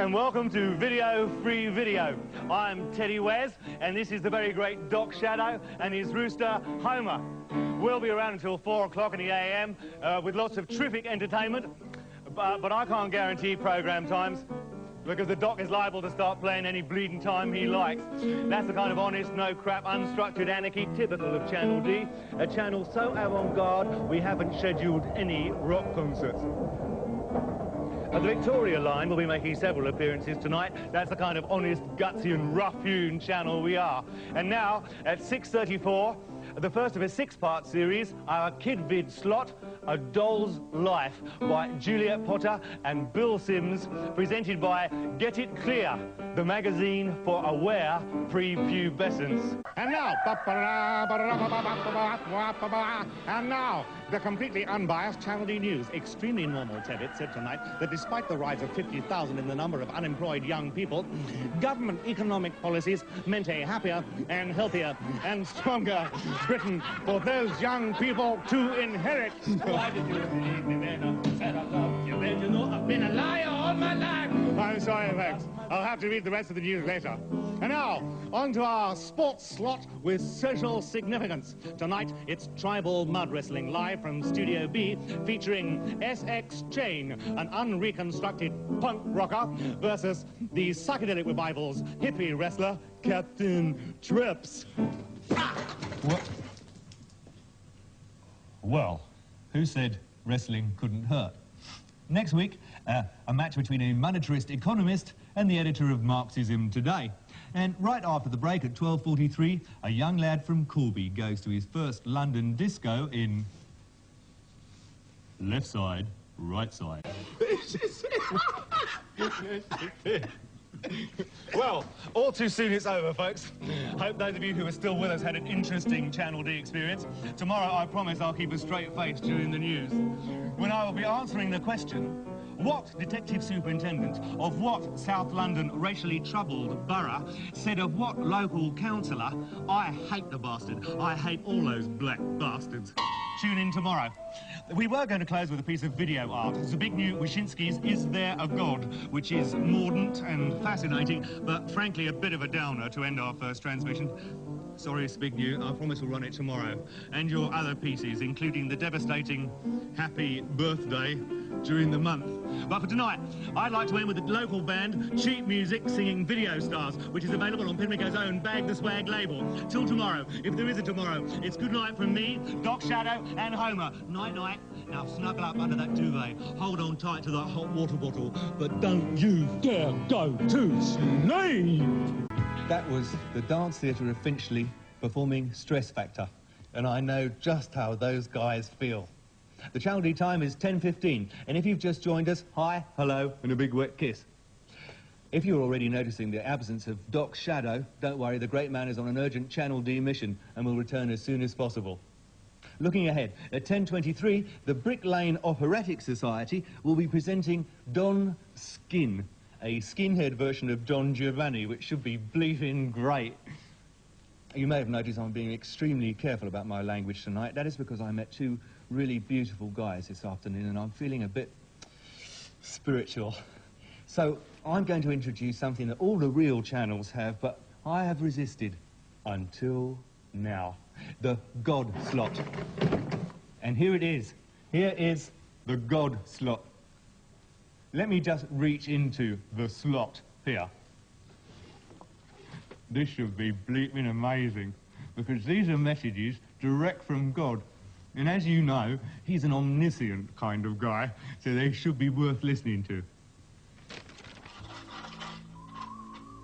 and welcome to Video Free Video. I'm Teddy Whazz, and this is the very great Doc Shadow and his rooster, Homer. We'll be around until 4 o'clock in the AM with lots of terrific entertainment, but I can't guarantee program times because the Doc is liable to start playing any bleeding time he likes. That's the kind of honest, no-crap, unstructured anarchy typical of Channel D, a channel so avant-garde we haven't scheduled any rock concerts. The Victoria line will be making several appearances tonight. That's the kind of honest, gutsy and rough-hewn channel we are. And now, at 6:34, the first of a 6-part series, our Kid Vid slot, A Doll's Life, by Juliet Potter and Bill Sims, presented by Get It Clear, the magazine for aware prepubescents. And now, the completely unbiased Channel D News. Extremely normal, Tebbit said tonight that despite the rise of 50,000 in the number of unemployed young people, government economic policies meant a happier and healthier and stronger Britain for those young people to inherit. Why did you leave me then? You bet you know I've been a liar all my life. I'm sorry, folks. I'll have to read the rest of the news later. And now, on to our sports slot with social significance. Tonight, it's tribal mud wrestling live from Studio B, featuring SX Chain, an unreconstructed punk rocker, versus the psychedelic revival's hippie wrestler, Captain Trips. Well, who said wrestling couldn't hurt? Next week, a match between a monetarist economist and the editor of Marxism Today. And right after the break at 12:43, a young lad from Corby goes to his first London disco in... left side, right side. Well, all too soon it's over, folks. Hope those of you who are still with us had an interesting Channel D experience. Tomorrow, I promise I'll keep a straight face during the news, when I will be answering the question, what detective superintendent of what South London racially troubled borough said of what local councillor, I hate the bastard, I hate all those black bastards. Tune in tomorrow. We were going to close with a piece of video art. Zbigniew Wyszynski's Is There a God, which is mordant and fascinating, but frankly a bit of a downer to end our first transmission. Sorry, Zbigniew, I promise we'll run it tomorrow. And your other pieces, including the devastating Happy Birthday during the month. But for tonight, I'd like to end with the local band, Cheap Music, singing Video Stars, which is available on Pimlico's own Bag the Swag label. Till tomorrow, if there is a tomorrow, it's good night from me, Doc Shadow and Homer. Night-night. Now snuggle up under that duvet, hold on tight to that hot water bottle, but don't you dare go to sleep! That was the Dance Theatre of Finchley performing Stress Factor, and I know just how those guys feel. The Channel D time is 10:15, and if you've just joined us, hi, hello, and a big wet kiss. If you're already noticing the absence of Doc Shadow, don't worry, the great man is on an urgent Channel D mission and will return as soon as possible. Looking ahead, at 10:23, the Brick Lane Operatic Society will be presenting Don Skin, a skinhead version of Don Giovanni, which should be bleefing great. You may have noticed I'm being extremely careful about my language tonight. That is because I met two really beautiful guys this afternoon and I'm feeling a bit spiritual. So I'm going to introduce something that all the real channels have, but I have resisted until now. The God slot. And here it is. Here is the God slot. Let me just reach into the slot here. This should be bleeping amazing, because these are messages direct from God. And as you know, he's an omniscient kind of guy, so they should be worth listening to.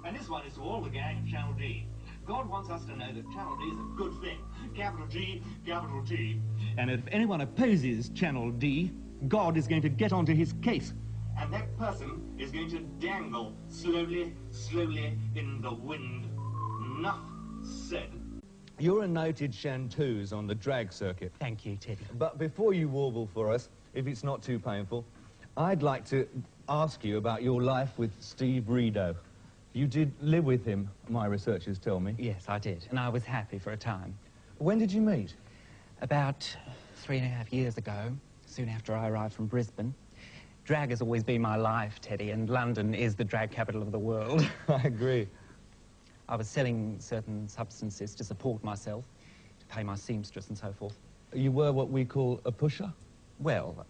And this one is to all the gang of Channel D. God wants us to know that Channel D is a good thing. Capital G, capital T. And if anyone opposes Channel D, God is going to get onto his case. And that person is going to dangle slowly, slowly in the wind. Enough said. You're a noted chanteuse on the drag circuit. Thank you, Teddy. But before you warble for us, if it's not too painful, I'd like to ask you about your life with Steve Rideau. You did live with him, my researchers tell me. Yes, I did, and I was happy for a time. When did you meet? About 3.5 years ago, soon after I arrived from Brisbane. Drag has always been my life, Teddy, and London is the drag capital of the world. I agree. I was selling certain substances to support myself, to pay my seamstress and so forth. You were what we call a pusher? Well,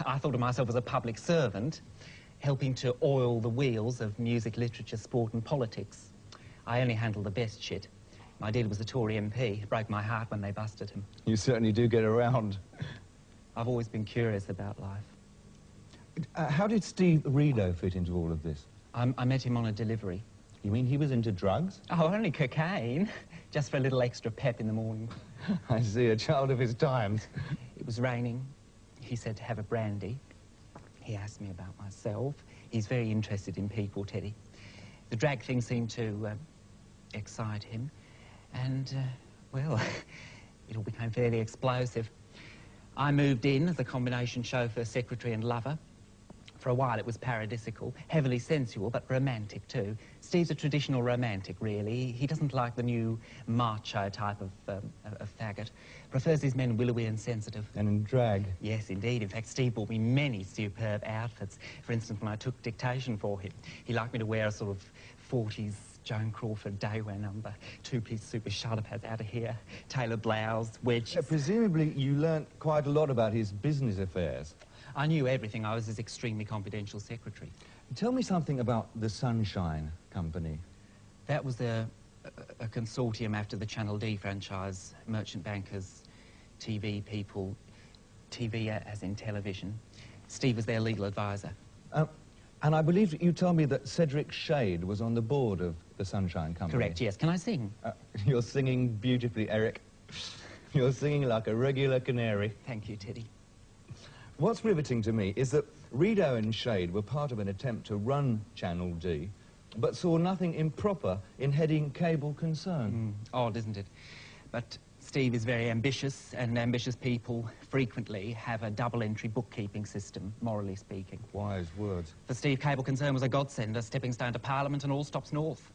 I thought of myself as a public servant, helping to oil the wheels of music, literature, sport and politics. I only handled the best shit. My dad was a Tory MP. It broke my heart when they busted him. You certainly do get around. I've always been curious about life. How did Steve Rideau fit into all of this? I met him on a delivery. You mean he was into drugs? Oh, only cocaine. Just for a little extra pep in the morning. I see, a child of his times. It was raining. He said to have a brandy. He asked me about myself. He's very interested in people, Teddy. The drag thing seemed to excite him. And, well, it all became fairly explosive. I moved in as a combination chauffeur, secretary and lover. For a while it was paradisical, heavily sensual, but romantic too. Steve's a traditional romantic, really. He doesn't like the new macho type of faggot. Prefers his men willowy and sensitive. And in drag? Yes, indeed. In fact, Steve bought me many superb outfits. For instance, when I took dictation for him, he liked me to wear a sort of 40s Joan Crawford daywear number, two-piece super shoulder pads out of here, tailored blouse, wedge. Presumably you learnt quite a lot about his business affairs. I knew everything. I was his extremely confidential secretary. Tell me something about the Sunshine Company. That was a consortium after the Channel D franchise, merchant bankers, TV people, TV as in television. Steve was their legal advisor. And I believe that you told me that Cedric Shade was on the board of the Sunshine Company. Correct, yes. Can I sing? You're singing beautifully, Eric. You're singing like a regular canary. Thank you, Teddy. What's riveting to me is that Rideau and Shade were part of an attempt to run Channel D, but saw nothing improper in heading cable concern. Odd, isn't it? But Steve is very ambitious, and ambitious people frequently have a double-entry bookkeeping system, morally speaking. Wise words. For Steve, cable concern was a godsend, a stepping stone to Parliament and all stops north.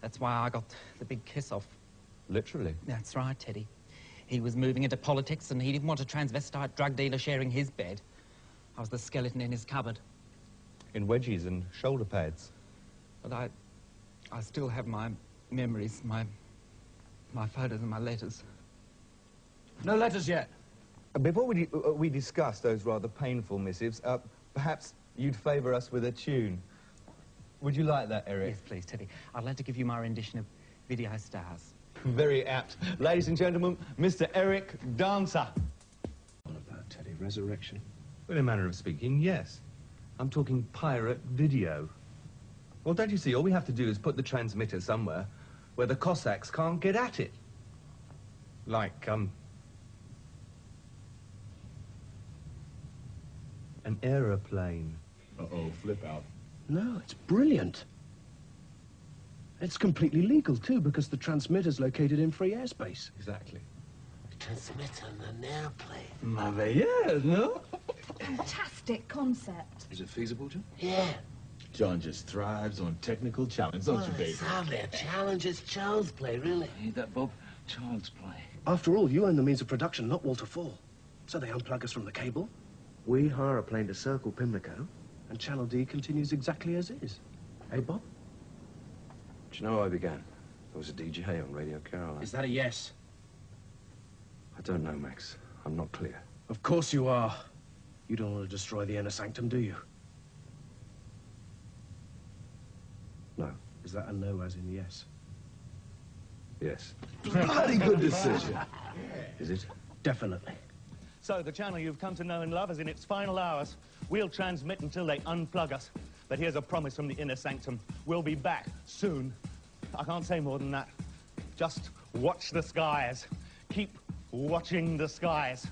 That's why I got the big kiss-off. Literally? That's right, Teddy. He was moving into politics, and he didn't want a transvestite drug dealer sharing his bed. I was the skeleton in his cupboard. In wedgies and shoulder pads. But I still have my memories, my photos and my letters. No letters yet. Before we discuss those rather painful missives, perhaps you'd favour us with a tune. Would you like that, Eric? Yes, please, Teddy. I'd like to give you my rendition of Video Stars. Very apt. Ladies and gentlemen, Mr. Eric Danza. What about Teddy? Resurrection? In a manner of speaking, yes. I'm talking pirate video. Well, don't you see, all we have to do is put the transmitter somewhere where the Cossacks can't get at it. Like, an aeroplane. Uh-oh, flip out. No, it's brilliant. It's completely legal, too, because the transmitter's located in free airspace. Exactly. Transmitter on an airplane. Merveilleux, no? Fantastic concept. Is it feasible, John? Yeah. John just thrives on technical challenge, don't you, baby? It's hardly a challenge, it's child's play, really. Ain't that, Bob? Child's play. After all, you own the means of production, not Walter Fall. So they unplug us from the cable. We hire a plane to circle Pimlico, and Channel D continues exactly as is. Eh, Bob? Do you know how I began? I was a DJ on Radio Caroline. Is that a yes? I don't know, Max. I'm not clear. Of course you are. You don't want to destroy the inner sanctum, do you? No. Is that a no as in yes? Yes. Bloody good decision. Is it? Definitely. So the channel you've come to know and love is in its final hours. We'll transmit until they unplug us. But here's a promise from the inner sanctum. We'll be back soon. I can't say more than that. Just watch the skies. Keep watching the skies.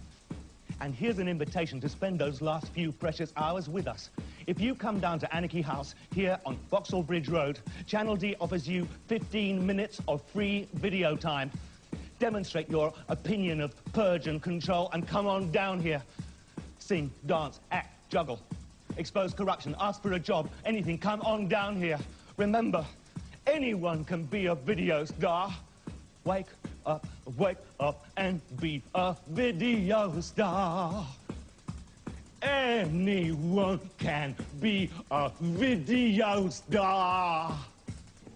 And here's an invitation to spend those last few precious hours with us. If you come down to Anarchy House here on Vauxhall Bridge Road, Channel D offers you 15 minutes of free video time. Demonstrate your opinion of purge and control and come on down here. Sing, dance, act, juggle. Expose corruption, ask for a job, anything, come on down here. Remember, anyone can be a video star. Wake up and be a video star. Anyone can be a video star.